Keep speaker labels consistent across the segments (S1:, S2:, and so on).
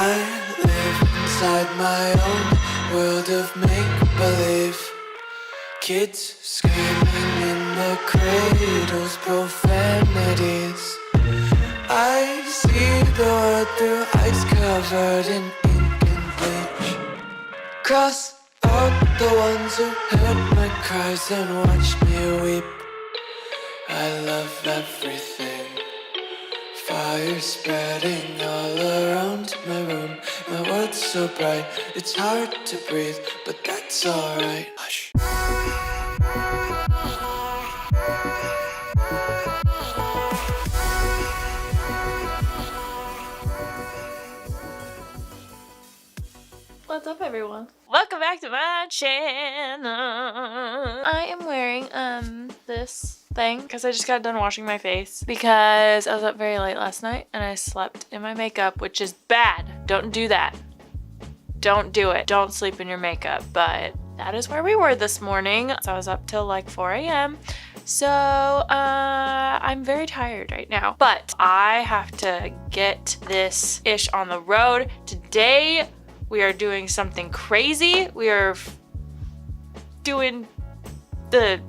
S1: I live inside my own world of make-believe. Kids screaming in the cradles, profanities. I see the world through ice covered in ink and bleach. Cross out the ones who heard my cries and watched me weep. I love everything. Fire spreading all around my room. My world's so bright, it's hard to breathe, but that's alright. Hush.
S2: What's up, everyone? Welcome back to my channel. I am wearing this thing because I just got done washing my face because I was up very late last night and I slept in my makeup, which is bad. Don't do that. Don't do it. Don't sleep in your makeup. But that is where we were this morning. So I was up till like 4 a.m. So I'm very tired right now, but I have to get this ish on the road. Today we are doing something crazy. We are doing the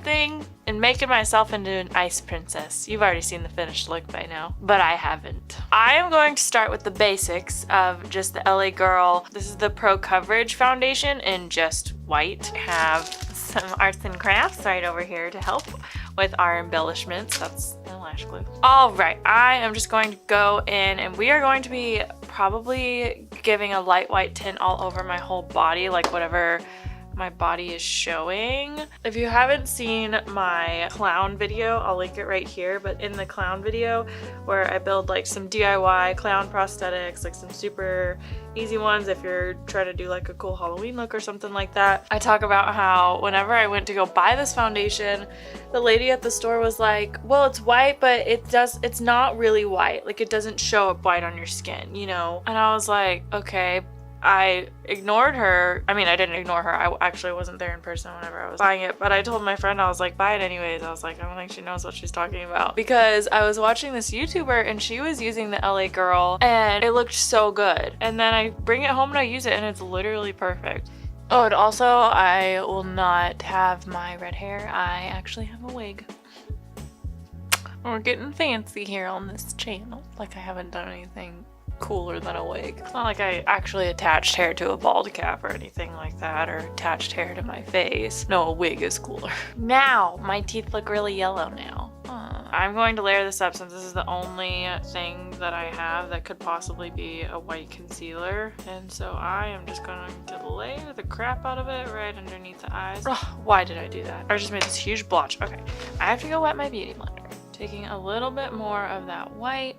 S2: thing and making myself into an ice princess. You've already seen the finished look by now, but I haven't. I am going to start with the basics of just the LA Girl. This is the Pro Coverage Foundation in just white. I have some arts and crafts right over here to help with our embellishments. That's the lash glue. All right, I am just going to go in and we are going to be probably giving a light white tint all over my whole body, like whatever my body is showing. If you haven't seen my clown video, I'll link it right here, but in the clown video where I build like some DIY clown prosthetics, like some super easy ones if you're trying to do like a cool Halloween look or something like that, I talk about how whenever I went to go buy this foundation, the lady at the store was like, well, it's white, but it's not really white. Like it doesn't show up white on your skin, you know? And I was like, okay. I ignored her. I mean, I didn't ignore her. I actually wasn't there in person whenever I was buying it, but I told my friend, I was like, buy it anyways. I was like, I don't think she knows what she's talking about, because I was watching this YouTuber and she was using the LA Girl and it looked so good. And then I bring it home and I use it and it's literally perfect. Oh, and also I will not have my red hair. I actually have a wig. We're getting fancy here on this channel. Like I haven't done anything cooler than a wig. It's not like I actually attached hair to a bald cap or anything like that, or attached hair to my face. No, a wig is cooler. Now, my teeth look really yellow now. I'm going to layer this up since this is the only thing that I have that could possibly be a white concealer. And so I am just going to layer the crap out of it right underneath the eyes. Oh, why did I do that? I just made this huge blotch. Okay, I have to go wet my beauty blender. Taking a little bit more of that white.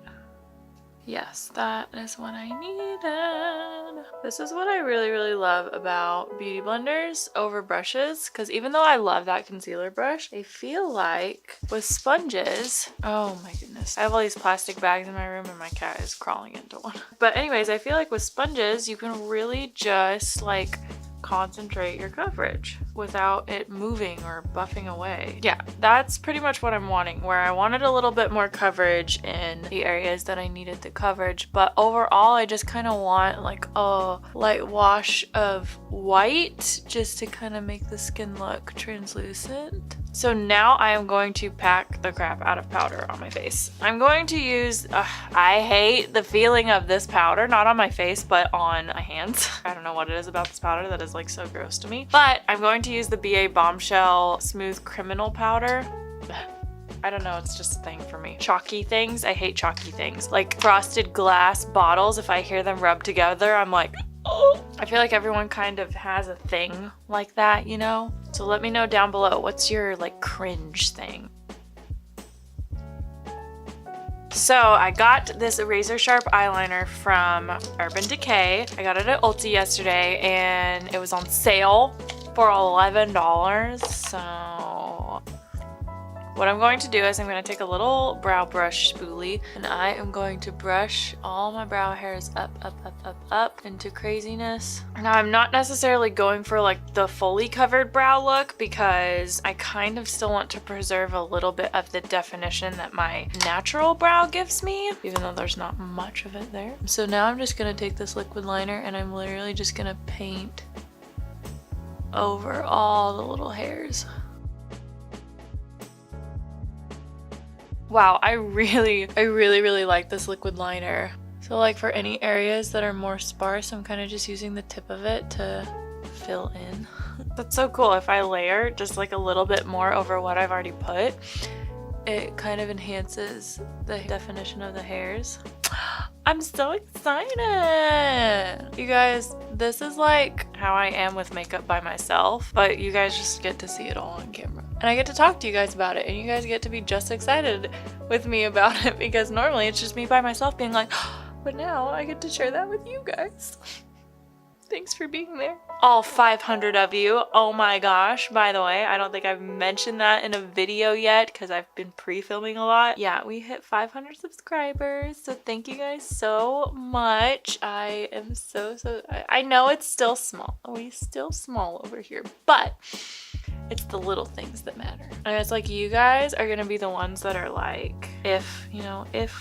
S2: Yes, that is what I needed. This is what I really, really love about beauty blenders over brushes, because even though I love that concealer brush, I feel like with sponges, oh my goodness, I have all these plastic bags in my room and my cat is crawling into one. But anyways, I feel like with sponges, you can really just like concentrate your coverage without it moving or buffing away. Yeah, that's pretty much what I'm wanting, where I wanted a little bit more coverage in the areas that I needed the coverage, but overall I just kind of want like a light wash of white just to kind of make the skin look translucent. So now I am going to pack the crap out of powder on my face. I'm going to use, I hate the feeling of this powder, not on my face, but on my hands. I don't know what it is about this powder that is like so gross to me, but I'm going to use the BA Bombshell Smooth Criminal Powder. I don't know, it's just a thing for me. Chalky things, I hate chalky things. Like frosted glass bottles, if I hear them rub together, I'm like, oh. I feel like everyone kind of has a thing like that, you know? So let me know down below, what's your like cringe thing? So I got this razor sharp eyeliner from Urban Decay. I got it at Ulta yesterday and it was on sale for $11. So what I'm going to do is I'm going to take a little brow brush spoolie and I am going to brush all my brow hairs up into craziness. Now I'm not necessarily going for like the fully covered brow look because I kind of still want to preserve a little bit of the definition that my natural brow gives me, even though there's not much of it there. So now I'm just going to take this liquid liner and I'm literally just going to paint over all the little hairs. Wow, I really like this liquid liner. So like for any areas that are more sparse, I'm kind of just using the tip of it to fill in. That's so cool. If I layer just like a little bit more over what I've already put, it kind of enhances the definition of the hairs. I'm so excited! You guys, this is like how I am with makeup by myself, but you guys just get to see it all on camera. And I get to talk to you guys about it, and you guys get to be just excited with me about it, because normally it's just me by myself being like, but now I get to share that with you guys. Thanks for being there. All 500 of you. Oh my gosh. By the way, I don't think I've mentioned that in a video yet because I've been pre-filming a lot. Yeah, we hit 500 subscribers. So thank you guys so much. I am I know it's still small. We're still small over here, but it's the little things that matter. And it's like you guys are gonna be the ones that are like, if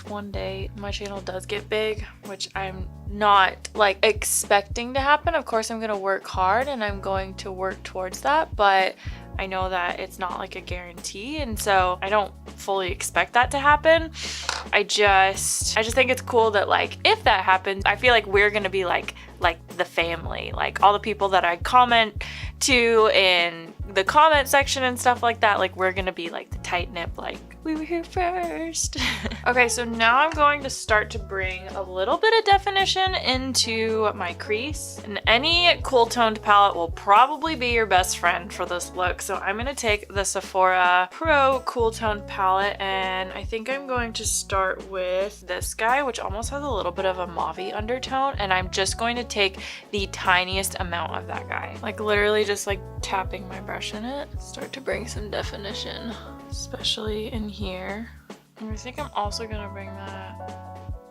S2: one day my channel does get big, which I'm not like expecting to happen, of course I'm gonna work hard and I'm going to work towards that, but I know that it's not like a guarantee, and so I don't fully expect that to happen. I just think it's cool that like if that happens, I feel like we're gonna be like the family, like all the people that I comment to in the comment section and stuff like that, like we're gonna be like the tight-knit, like we were here first. Okay, so now I'm going to start to bring a little bit of definition into my crease, and any cool toned palette will probably be your best friend for this look. So I'm gonna take the Sephora Pro Cool Toned palette, and I think I'm going to start with this guy, which almost has a little bit of a mauve-y undertone, and I'm just going to take the tiniest amount of that guy, like literally just like tapping my brush in it. Start to bring some definition, especially in here. And I think I'm also gonna bring that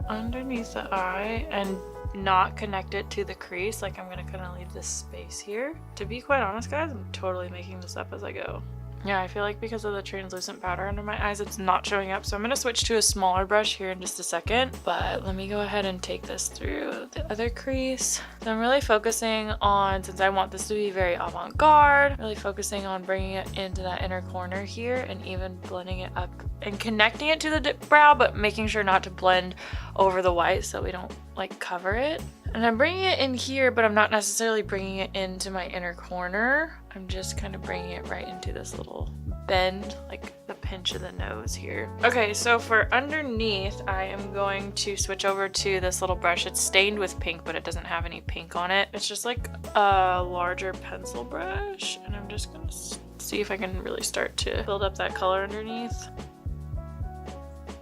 S2: underneath the eye and not connect it to the crease. Like I'm gonna kind of leave this space here. To be quite honest, guys, I'm totally making this up as I go. Yeah, I feel like because of the translucent powder under my eyes, it's not showing up. So I'm gonna switch to a smaller brush here in just a second, but let me go ahead and take this through the other crease. So I'm really focusing on, since I want this to be very avant-garde, really focusing on bringing it into that inner corner here and even blending it up and connecting it to the brow, but making sure not to blend over the white so we don't like cover it. And I'm bringing it in here, but I'm not necessarily bringing it into my inner corner. I'm just kind of bringing it right into this little bend, like the pinch of the nose here. Okay, so for underneath, I am going to switch over to this little brush. It's stained with pink, but it doesn't have any pink on it. It's just like a larger pencil brush, and I'm just gonna see if I can really start to build up that color underneath.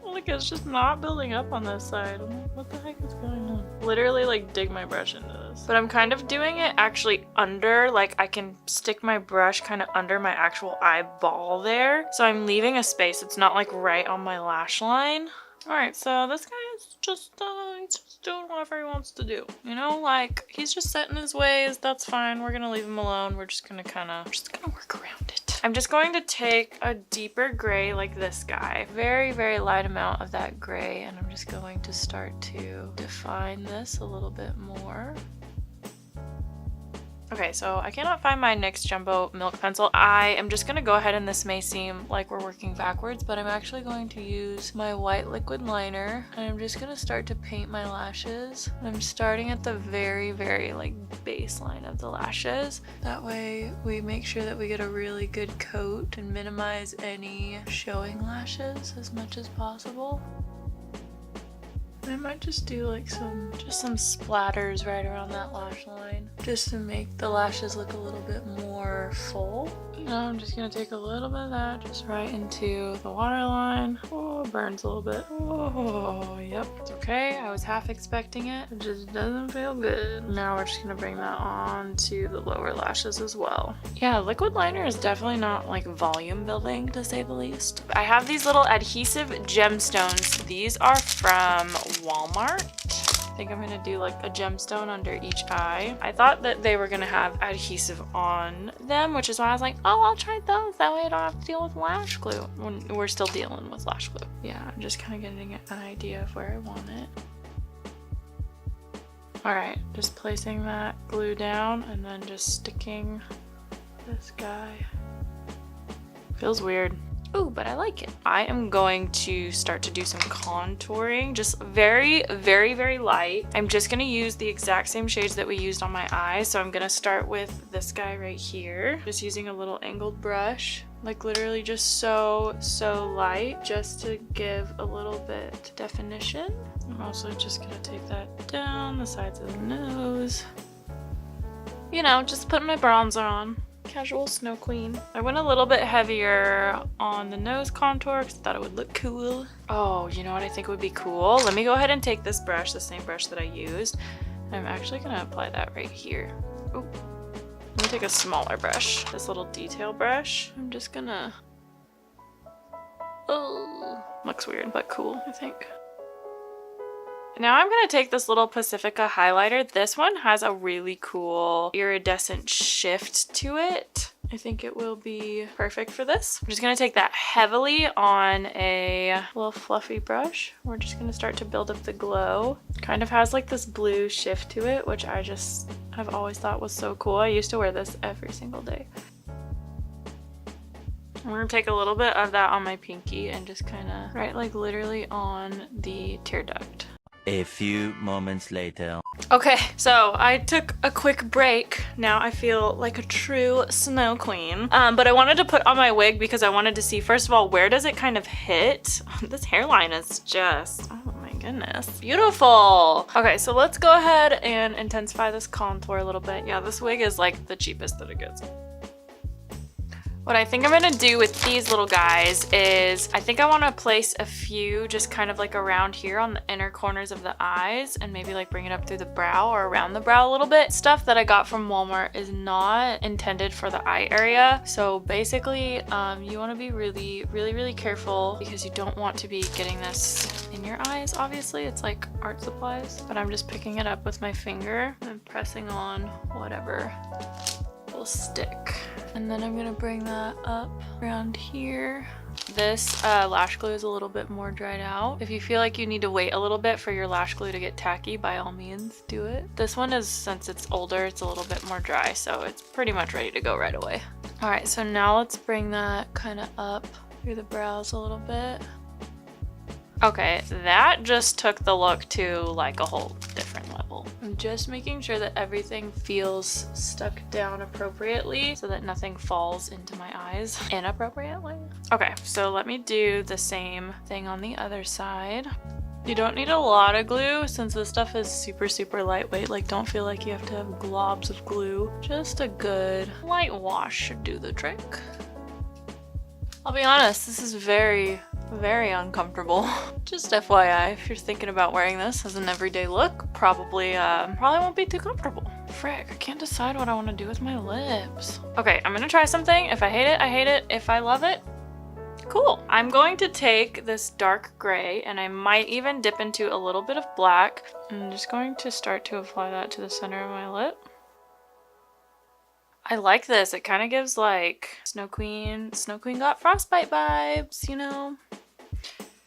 S2: Like it's just not building up on this side. I'm like, what the heck is going on? Literally like dig my brush into this. But I'm kind of doing it actually under, like I can stick my brush kind of under my actual eyeball there. So I'm leaving a space. It's not like right on my lash line. All right, so this guy is just doing whatever he wants to do. You know, like he's just set in his ways. That's fine. We're gonna leave him alone. We're just gonna work around it. I'm just going to take a deeper gray like this guy, very light amount of that gray, and I'm just going to start to define this a little bit more. Okay, so I cannot find my NYX Jumbo Milk Pencil. I am just gonna go ahead, and this may seem like we're working backwards, but I'm actually going to use my white liquid liner, and I'm just gonna start to paint my lashes. I'm starting at the very like baseline of the lashes. That way we make sure that we get a really good coat and minimize any showing lashes as much as possible. I might just do like some splatters right around that lash line just to make the lashes look a little bit more full. Now I'm just gonna take a little bit of that just right into the waterline. Oh, it burns a little bit. Oh, yep. It's okay. I was half expecting it. It just doesn't feel good. Now we're just gonna bring that on to the lower lashes as well. Yeah, liquid liner is definitely not like volume building, to say the least. I have these little adhesive gemstones. These are from Walmart. I think I'm gonna do like a gemstone under each eye. I thought that they were gonna have adhesive on them, which is why I was like, oh, I'll try those. That way I don't have to deal with lash glue when we're still dealing with lash glue. Yeah, I'm just kind of getting an idea of where I want it. All right, just placing that glue down and then just sticking this guy. Feels weird. Ooh, but I like it. I am going to start to do some contouring, just very, very, very light. I'm just gonna use the exact same shades that we used on my eyes. So I'm gonna start with this guy right here. Just using a little angled brush, like literally just so light, just to give a little bit definition. I'm also just gonna take that down the sides of the nose. You know, just putting my bronzer on. Casual snow queen. I went a little bit heavier on the nose contour because I thought it would look cool. Oh, you know what I think would be cool? Let me go ahead and take this brush, the same brush that I used. I'm actually gonna apply that right here. Oh, let me take a smaller brush, this little detail brush. I'm just gonna, oh, looks weird, but cool, I think. Now I'm going to take this little Pacifica highlighter. This one has a really cool iridescent shift to it. I think it will be perfect for this. I'm just going to take that heavily on a little fluffy brush. We're just going to start to build up the glow. Kind of has like this blue shift to it, which I just have always thought was so cool. I used to wear this every single day. I'm going to take a little bit of that on my pinky and just kind of right like literally on the tear duct.
S3: A few moments later.
S2: Okay, so I took a quick break. Now I feel like a true snow queen. But I wanted to put on my wig because I wanted to see, first of all, where does it kind of hit? This hairline is just, oh my goodness, beautiful. Okay, so let's go ahead and intensify this contour a little bit. Yeah, this wig is like the cheapest that it gets. What I think I'm gonna do with these little guys is I think I want to place a few just kind of like around here on the inner corners of the eyes and maybe like bring it up through the brow or around the brow a little bit. Stuff that I got from Walmart is not intended for the eye area. So basically you want to be really careful because you don't want to be getting this in your eyes. Obviously it's like art supplies, but I'm just picking it up with my finger and pressing on whatever will stick. And then I'm gonna bring that up around here. This lash glue is a little bit more dried out. If you feel like you need to wait a little bit for your lash glue to get tacky, by all means do it. This one is, since it's older, it's a little bit more dry, so it's pretty much ready to go right away. All right, so now let's bring that kind of up through the brows a little bit. Okay, that just took the look to like a whole different level. I'm just making sure that everything feels stuck down appropriately so that nothing falls into my eyes inappropriately. Okay, so let me do the same thing on the other side. You don't need a lot of glue since this stuff is super lightweight. Like, don't feel like you have to have globs of glue. Just a good light wash should do the trick. I'll be honest, this is very uncomfortable. Just FYI, if you're thinking about wearing this as an everyday look, probably won't be too comfortable. Frick, I can't decide what I want to do with my lips. Okay, I'm gonna try something. If I hate it, I hate it. If I love it, cool. I'm going to take this dark gray and I might even dip into a little bit of black. I'm just going to start to apply that to the center of my lip. I like this. It kind of gives like Snow Queen got frostbite vibes, you know?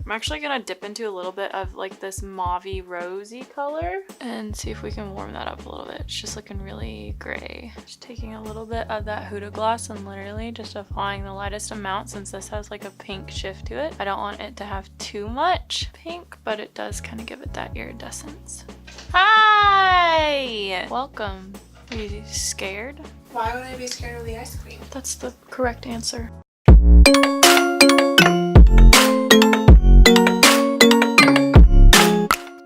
S2: I'm actually gonna dip into a little bit of like this mauvey rosy color and see if we can warm that up a little bit. It's just looking really gray. Just taking a little bit of that Huda gloss and literally just applying the lightest amount since this has like a pink shift to it. I don't want it to have too much pink, but it does kind of give it that iridescence. Hi! Welcome. Are you scared?
S4: Why would I be scared of the ice cream?
S2: That's the correct answer.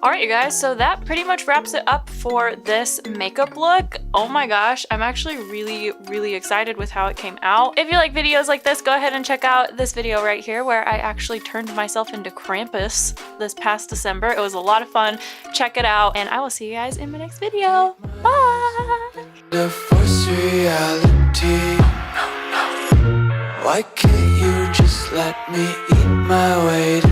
S2: Alright you guys, so that pretty much wraps it up for this makeup look. Oh my gosh, I'm actually really excited with how it came out. If you like videos like this, go ahead and check out this video right here where I actually turned myself into Krampus this past December. It was a lot of fun. Check it out, and I will see you guys in my next video. Bye!
S1: The force reality. Why can't you just let me eat my weight